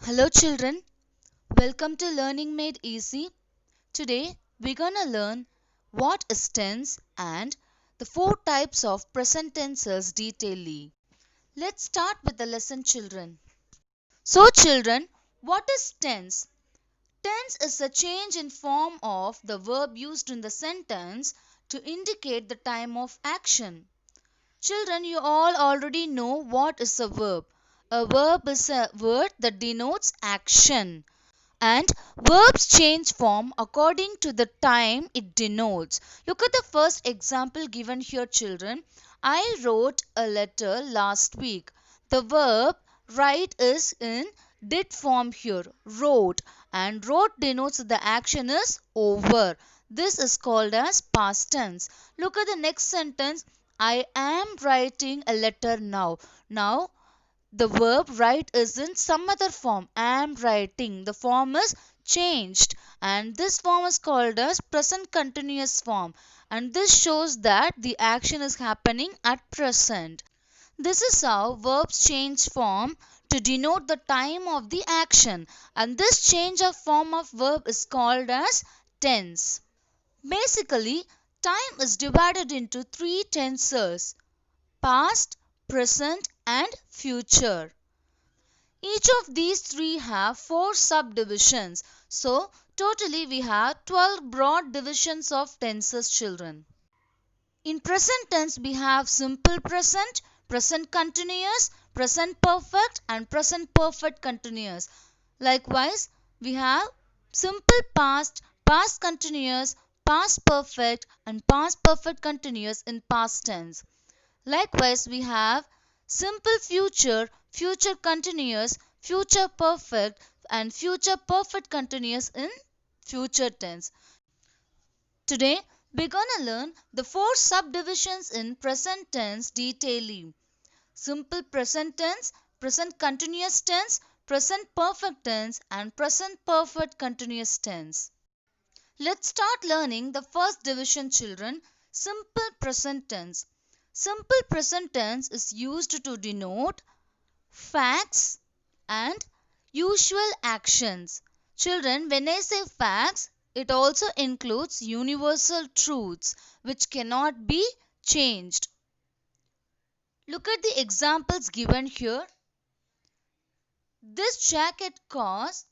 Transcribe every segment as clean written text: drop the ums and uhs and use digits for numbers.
Hello children, welcome to Learning Made Easy. Today we're gonna learn what is tense and the four types of present tenses detailedly. Let's start with the lesson children. So children, what is tense? Tense is a change in form of the verb used in the sentence to indicate the time of action. Children, you all already know what is a verb. A verb is a word that denotes action. And verbs change form according to the time it denotes. Look at the first example given here children. I wrote a letter last week. The verb write is in did form here, wrote, and wrote denotes the action is over. This is called as past tense. Look at the next sentence. I am writing a letter now. Now the verb write is in some other form. Am writing. The form is changed and this form is called as present continuous form, and this shows that the action is happening at present. This is how verbs change form to denote the time of the action, and this change of form of verb is called as tense. Basically, time is divided into three tenses: past, present and future. Each of these three have four subdivisions. So, totally we have 12 broad divisions of tenses children. In present tense we have simple present, present continuous, present perfect and present perfect continuous. Likewise, we have simple past, past continuous, past perfect and past perfect continuous in past tense. Likewise, we have simple future, future continuous, future perfect and future perfect continuous in future tense. Today, we're gonna learn the four subdivisions in present tense detailedly: simple present tense, present continuous tense, present perfect tense and present perfect continuous tense. Let's start learning the first division children, simple present tense. Simple present tense is used to denote facts and usual actions. Children, when I say facts, it also includes universal truths which cannot be changed. Look at the examples given here. This jacket costs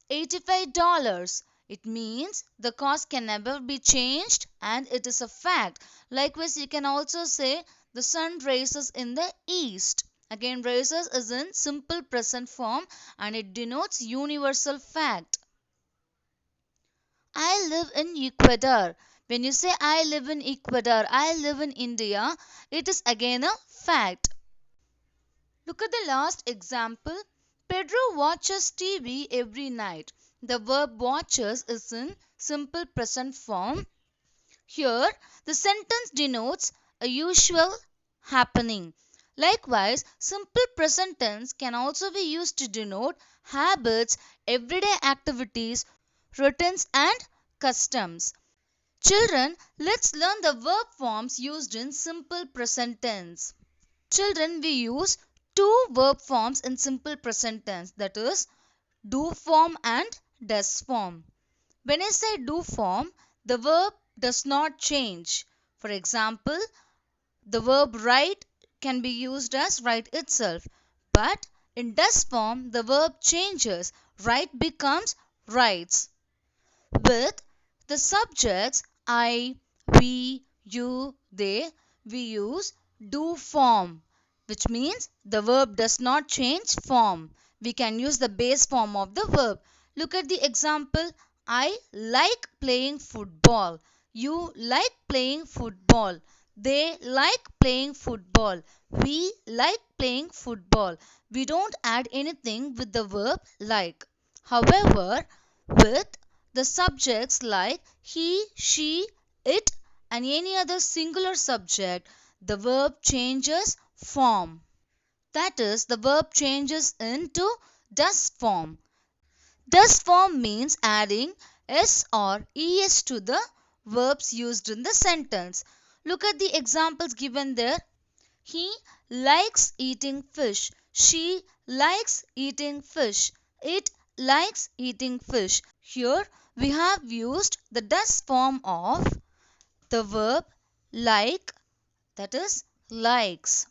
$85. It means the cost can never be changed and it is a fact. Likewise, you can also say the sun rises in the east. Again, rises is in simple present form and it denotes universal fact. I live in Ecuador. When you say I live in Ecuador, I live in India, it is again a fact. Look at the last example. Pedro watches TV every night. The verb watches is in simple present form. Here, the sentence denotes a usual happening. Likewise, simple present tense can also be used to denote habits, everyday activities, routines and customs. Children, let's learn the verb forms used in simple present tense. Children, we use two verb forms in simple present tense, that is do form and does form. When I say do form, the verb does not change. For example, the verb write can be used as write itself. But in does form, the verb changes. Write becomes writes. With the subjects I, we, you, they, we use do form, which means the verb does not change form. We can use the base form of the verb. Look at the example. I like playing football. You like playing football. They like playing football. We like playing football. We don't add anything with the verb like. However, with the subjects like he, she, it and any other singular subject, the verb changes form. That is, the verb changes into does form. Does form means adding s or es to the verbs used in the sentence. Look at the examples given there. He likes eating fish. She likes eating fish. It likes eating fish. Here we have used the does form of the verb like, that is likes.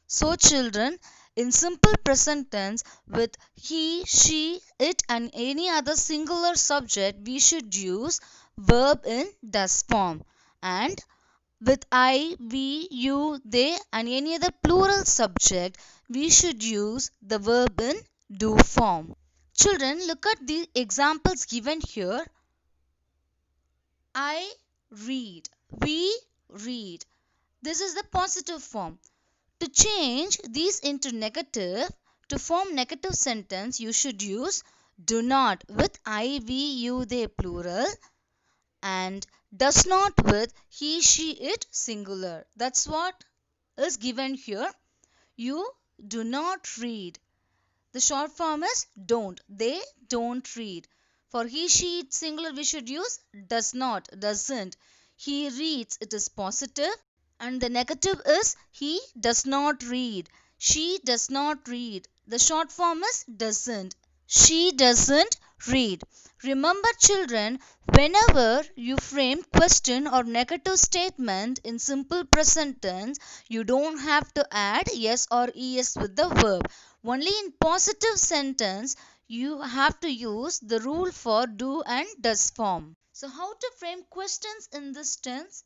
So children, in simple present tense with he, she, it and any other singular subject, we should use verb in does form. And with I, we, you, they and any other plural subject, we should use the verb in do form. Children, look at the examples given here. I read. We read. This is the positive form. To change these into negative, to form negative sentence, you should use do not with I, we, you, they plural and does not with he, she, it singular. That's what is given here. You do not read. The short form is don't. They don't read. For he, she, it singular, we should use does not, doesn't. He reads, it is positive. And the negative is he does not read. She does not read. The short form is doesn't. She doesn't read. Remember children, whenever you frame question or negative statement in simple present tense, you don't have to add yes or es with the verb. Only in positive sentence, you have to use the rule for do and does form. So how to frame questions in this tense?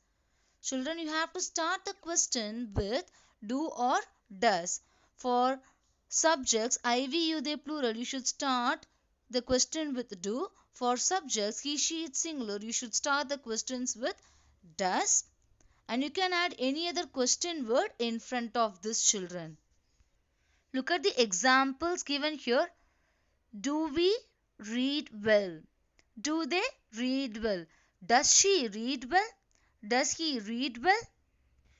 Children, you have to start the question with do or does. For subjects I, we, you, they plural, you should start the question with do. For subjects he, she, it singular, you should start the questions with does. And you can add any other question word in front of this, children. Look at the examples given here. Do we read well? Do they read well? Does she read well? Does he read well?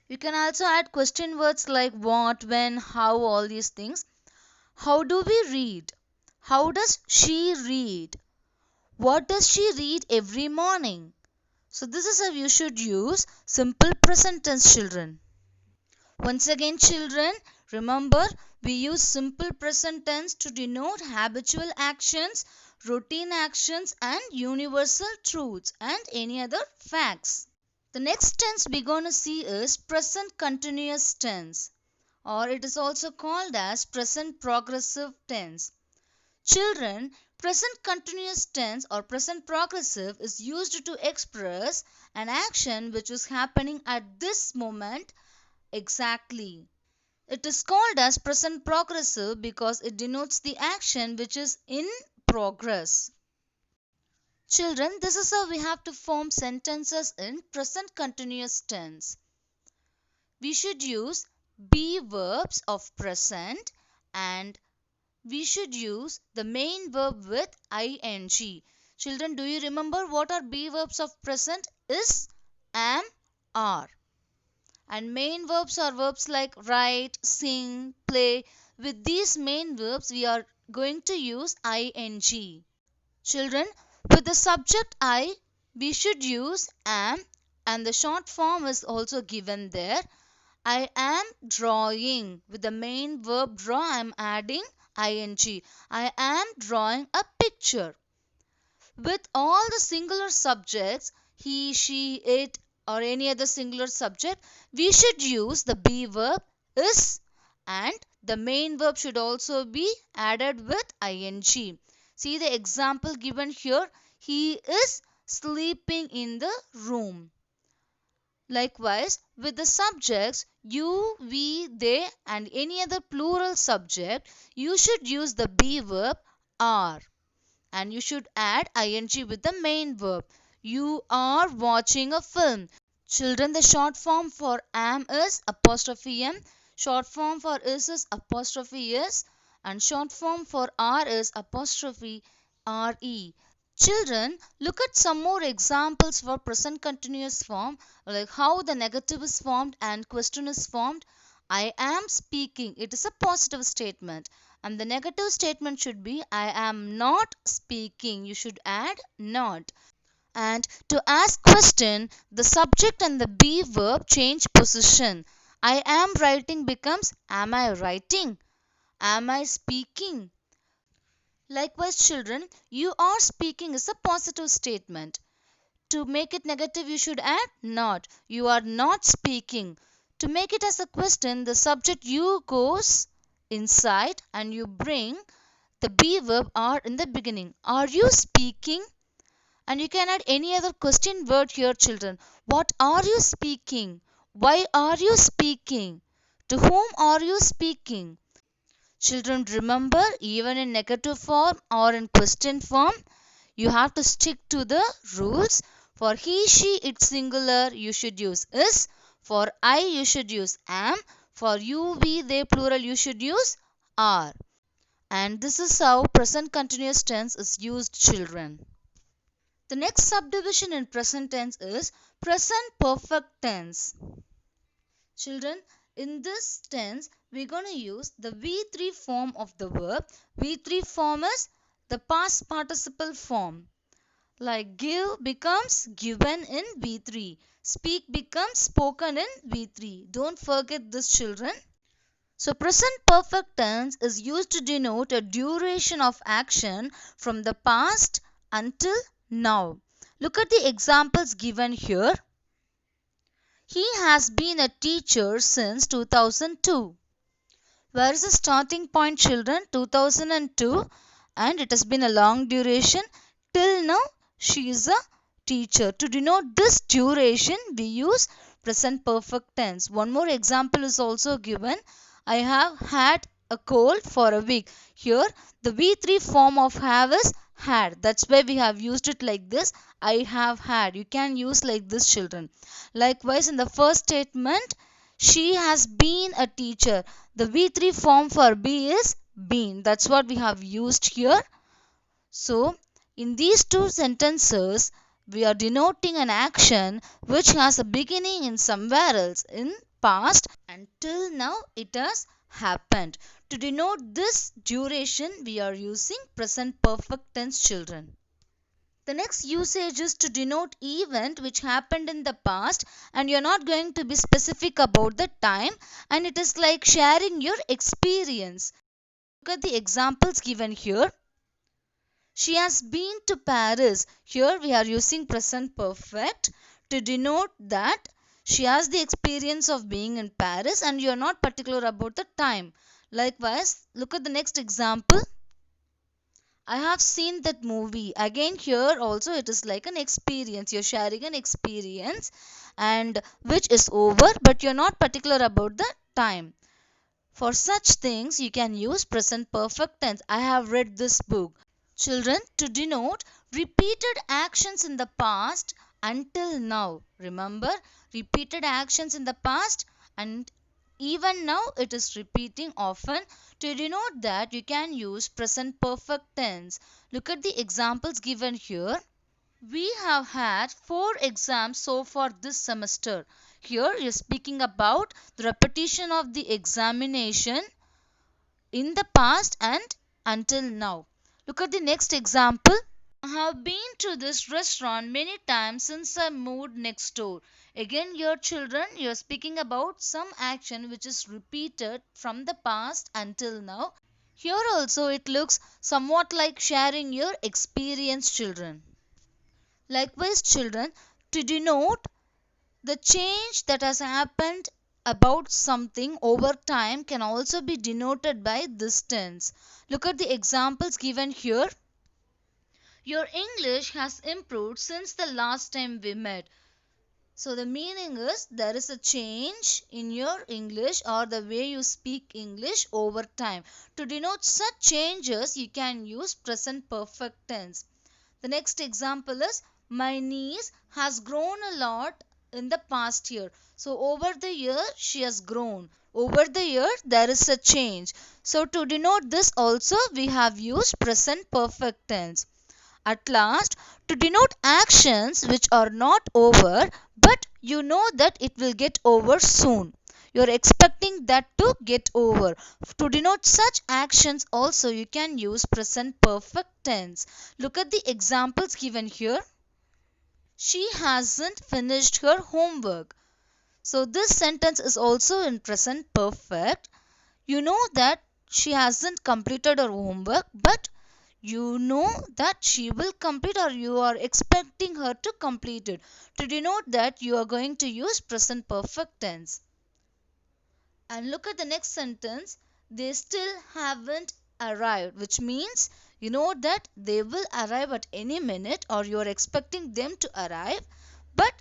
You can also add question words like what, when, how, all these things. How do we read? How does she read? What does she read every morning? So this is how you should use simple present tense, children. Once again children, remember we use simple present tense to denote habitual actions, routine actions and universal truths and any other facts. The next tense we're going to see is present continuous tense, or it is also called as present progressive tense. Children, present continuous tense or present progressive is used to express an action which is happening at this moment exactly. It is called as present progressive because it denotes the action which is in progress. Children, this is how we have to form sentences in present continuous tense. We should use be verbs of present and we should use the main verb with ing. Children, do you remember what are be verbs of present? Is, am, are. And main verbs are verbs like write, sing, play. With these main verbs, we are going to use ing. Children, with the subject I, we should use am and the short form is also given there. I am drawing. With the main verb draw, I am adding ing. I am drawing a picture. With all the singular subjects, he, she, it or any other singular subject, we should use the be verb is and the main verb should also be added with ing. See the example given here. He is sleeping in the room. Likewise, with the subjects you, we, they and any other plural subject, you should use the be verb are. And you should add ing with the main verb. You are watching a film. Children, the short form for am is apostrophe m. Short form for is apostrophe s. And short form for are is apostrophe re. Children, look at some more examples for present continuous form, like how the negative is formed and question is formed. I am speaking. It is a positive statement. And the negative statement should be I am not speaking. You should add not. And to ask question, the subject and the be verb change position. I am writing becomes am I writing? Am I speaking? Likewise, children, you are speaking is a positive statement. To make it negative, you should add not. You are not speaking. To make it as a question, the subject you goes inside and you bring the be verb are in the beginning. Are you speaking? And you can add any other question word here, children. What are you speaking? Why are you speaking? To whom are you speaking? Children, remember, even in negative form or in question form, you have to stick to the rules. For he, she, it singular, you should use is. For I, you should use am. For you, we, they plural, you should use are. And this is how present continuous tense is used, children. The next subdivision in present tense is present perfect tense. Children, in this tense, we're going to use the V3 form of the verb. V3 form is the past participle form. Like give becomes given in V3. Speak becomes spoken in V3. Don't forget this, children. So present perfect tense is used to denote a duration of action from the past until now. Look at the examples given here. He has been a teacher since 2002. Where is the starting point, children? 2002, and it has been a long duration. Till now, she is a teacher. To denote this duration, we use present perfect tense. One more example is also given. I have had a cold for a week. Here, the V3 form of have is had. That's why we have used it like this. I have had. You can use like this, children. Likewise, in the first statement, she has been a teacher. The V3 form for be is been. That's what we have used here. So, in these two sentences, we are denoting an action which has a beginning in somewhere else in past and till now it has happened. To denote this duration, we are using present perfect tense, children. The next usage is to denote event which happened in the past and you're not going to be specific about the time, and it is like sharing your experience. Look at the examples given here. She has been to Paris. Here we are using present perfect to denote that she has the experience of being in Paris and you are not particular about the time. Likewise, look at the next example. I have seen that movie. Again, here also it is like an experience. You're sharing an experience and which is over, but you're not particular about the time. For such things, you can use present perfect tense. I have read this book. Children, to denote repeated actions in the past until now. Remember, repeated actions in the past and even now it is repeating often. To denote that, you can use present perfect tense. Look at the examples given here. We have had 4 exams so far this semester. Here you are speaking about the repetition of the examination in the past and until now. Look at the next example. I have been to this restaurant many times since I moved next door. Again, your children, you are speaking about some action which is repeated from the past until now. Here also it looks somewhat like sharing your experience, children. Likewise, children, to denote the change that has happened about something over time can also be denoted by this tense. Look at the examples given here. Your English has improved since the last time we met. So the meaning is there is a change in your English or the way you speak English over time. To denote such changes, you can use present perfect tense. The next example is my niece has grown a lot in the past year. So over the year she has grown. Over the year there is a change. So to denote this also we have used present perfect tense. At last, to denote actions which are not over but you know that it will get over soon. You are expecting that to get over. To denote such actions also you can use present perfect tense. Look at the examples given here. She hasn't finished her homework. So this sentence is also in present perfect. You know that she hasn't completed her homework, but you know that she will complete, or you are expecting her to complete it. To denote that, you are going to use present perfect tense. And look at the next sentence. They still haven't arrived, which means you know that they will arrive at any minute, or you are expecting them to arrive, but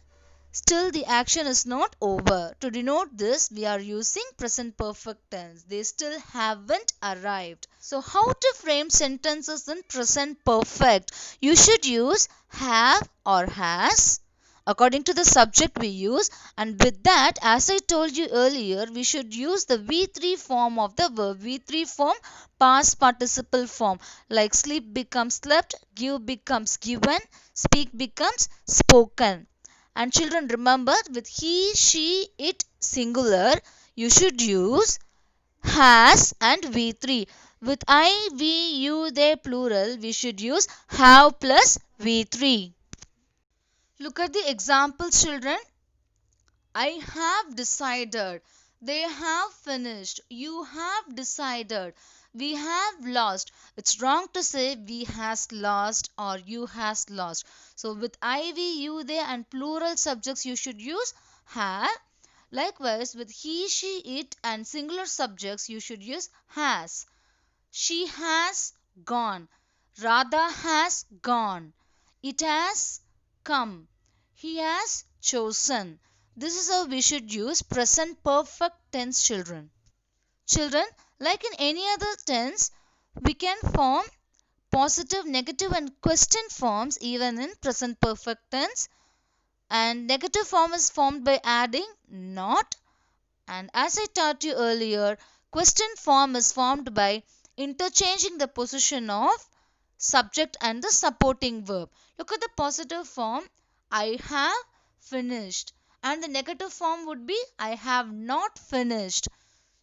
still the action is not over. To denote this, we are using present perfect tense. They still haven't arrived. So how to frame sentences in present perfect? You should use have or has according to the subject we use, and with that, as I told you earlier, we should use the V3 form of the verb. V3 form, past participle form, like sleep becomes slept, give becomes given, speak becomes spoken. And children, remember, with he, she, it singular, you should use has and V3. With I, we, you, they plural, we should use have plus V3. Look at the examples, children. I have decided. They have finished. You have decided. We have lost. It's wrong to say we has lost or you has lost. So with I, we, you, they and plural subjects you should use have. Likewise with he, she, it and singular subjects you should use has. She has gone. Radha has gone. It has come. He has chosen. This is how we should use present perfect tense, children. Children, like in any other tense, we can form positive, negative and question forms even in present perfect tense. And negative form is formed by adding not. And as I taught you earlier, question form is formed by interchanging the position of subject and the supporting verb. Look at the positive form, I have finished. And the negative form would be I have not finished.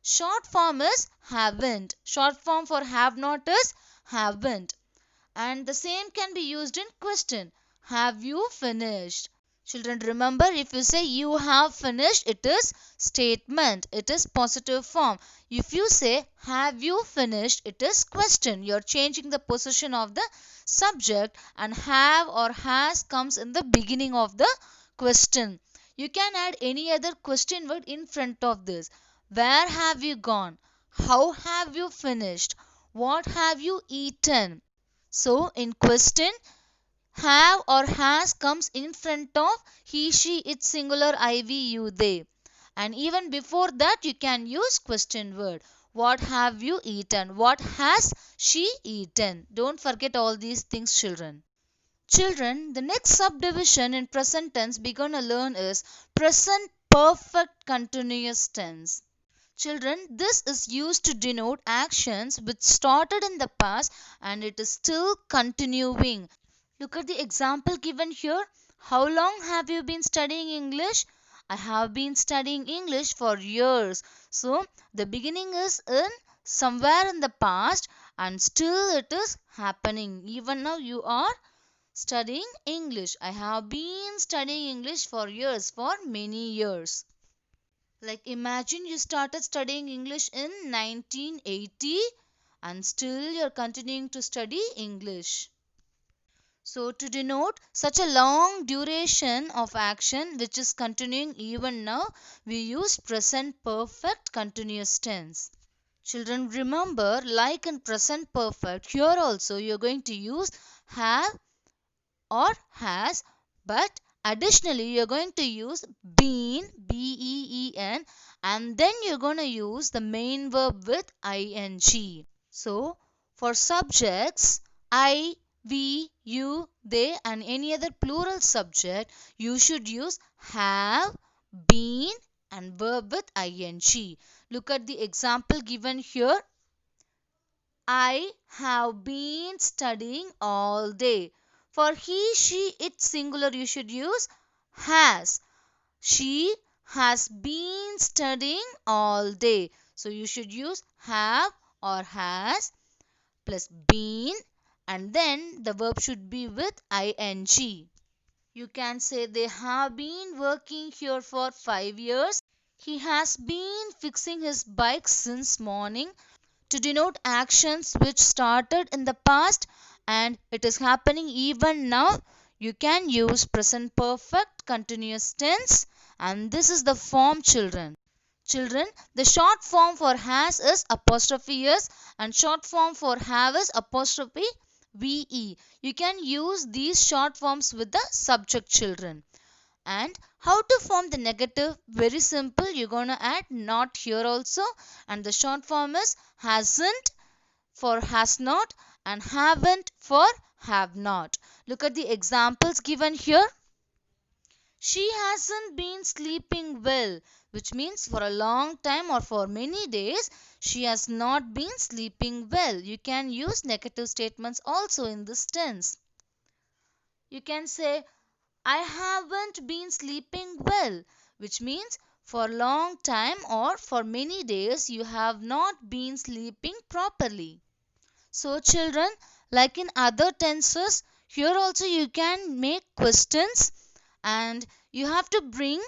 Short form is haven't. Short form for have not is haven't. And the same can be used in question. Have you finished? Children, remember, if you say you have finished, it is statement. It is positive form. If you say have you finished, it is question. You are changing the position of the subject, and have or has comes in the beginning of the question. You can add any other question word in front of this. Where have you gone? How have you finished? What have you eaten? So in question, have or has comes in front of he, she, it singular, I, we, you, they. And even before that, you can use question word. What have you eaten? What has she eaten? Don't forget all these things, children. Children, the next subdivision in present tense we're gonna learn is present perfect continuous tense. Children, this is used to denote actions which started in the past and it is still continuing. Look at the example given here. How long have you been studying English? I have been studying English for years. So the beginning is in somewhere in the past and still it is happening. Even now you are studying English. I have been studying English for years, for many years. Like imagine you started studying English in 1980 and still you're continuing to study English. So to denote such a long duration of action which is continuing even now, we use present perfect continuous tense. Children, remember, like in present perfect, here also you're going to use have or has, but additionally you're going to use been, B-E-E-N, and then you're going to use the main verb with ing. So for subjects, I, we, you, they and any other plural subject, you should use have, been and verb with ing. Look at the example given here. I have been studying all day. For he, she, it singular you should use has. She has been studying all day. So you should use have or has plus been and then the verb should be with ing. You can say they have been working here for 5 years. He has been fixing his bike since morning. to denote actions which started in the past and it is happening even now. You can use present perfect continuous tense, and this is the form, children. Children, the short form for has is apostrophe s and short form for have is apostrophe ve. You can use these short forms with the subject, children. And how to form the negative? Very simple. You're gonna add not here also, and the short form is hasn't for has not and haven't for have not. Look at the examples given here. She hasn't been sleeping well, which means for a long time or for many days she has not been sleeping well. You can use negative statements also in this tense. You can say I haven't been sleeping well, which means for a long time or for many days you have not been sleeping properly. So children, like in other tenses, here also you can make questions and you have to bring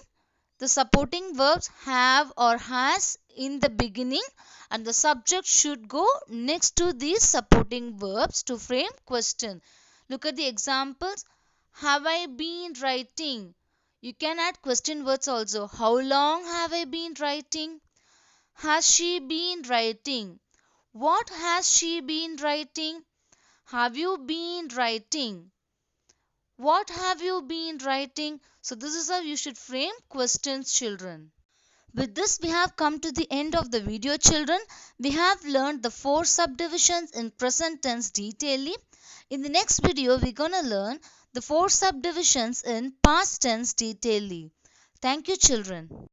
the supporting verbs have or has in the beginning, and the subject should go next to these supporting verbs to frame question. Look at the examples. Have I been writing? You can add question words also. How long have I been writing? Has she been writing? What has she been writing? Have you been writing? What have you been writing? So this is how you should frame questions, children. With this, we have come to the end of the video, children. We have learned the 4 subdivisions in present tense detailedly. In the next video, we're gonna learn the 4 subdivisions in past tense detailedly. Thank you, children.